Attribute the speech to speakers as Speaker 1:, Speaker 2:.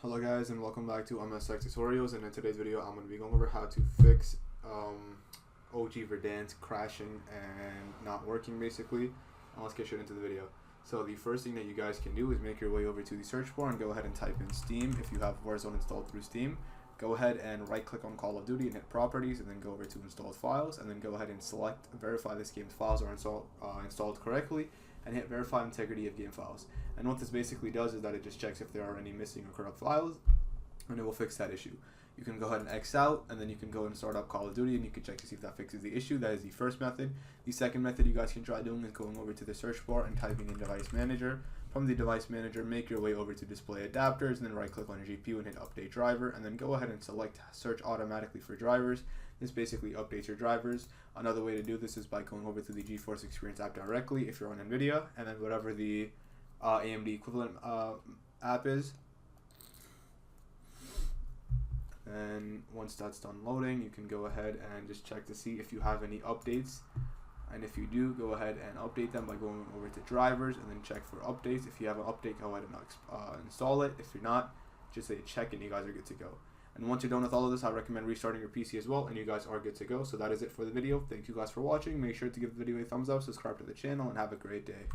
Speaker 1: Hello guys, and welcome back to MSX Tutorials, and in today's video I'm going to be going over how to fix OG Verdansk crashing and not working basically. And let's get straight into the video. So the first thing that you guys can do is make your way over to the search bar and go ahead and type in Steam. If you have Warzone installed through Steam, go ahead and right click on Call of Duty and hit Properties, and then go over to Installed Files, and then go ahead and select Verify this game's files are installed correctly, and hit Verify Integrity of Game Files. And what this basically does is that it just checks if there are any missing or corrupt files, and it will fix that issue. You can go ahead and X out, and then you can go and start up Call of Duty, and you can check to see if that fixes the issue. That is the first method. The second method you guys can try doing is going over to the search bar and typing in Device Manager. From the Device Manager, make your way over to Display Adapters, and then right click on your GPU and hit Update Driver, and then go ahead and select Search Automatically for Drivers. This basically updates your drivers. Another way to do this is by going over to the GeForce Experience app directly if you're on NVIDIA, and then whatever the AMD equivalent app is. And once that's done loading, you can go ahead and just check to see if you have any updates. And if you do, go ahead and update them by going over to drivers and then check for updates. If you have an update, go ahead and install it. If you're not, just say check and you guys are good to go. And once you're done with all of this, I recommend restarting your PC as well, and you guys are good to go. So that is it for the video. Thank you guys for watching. Make sure to give the video a thumbs up, subscribe to the channel, and have a great day.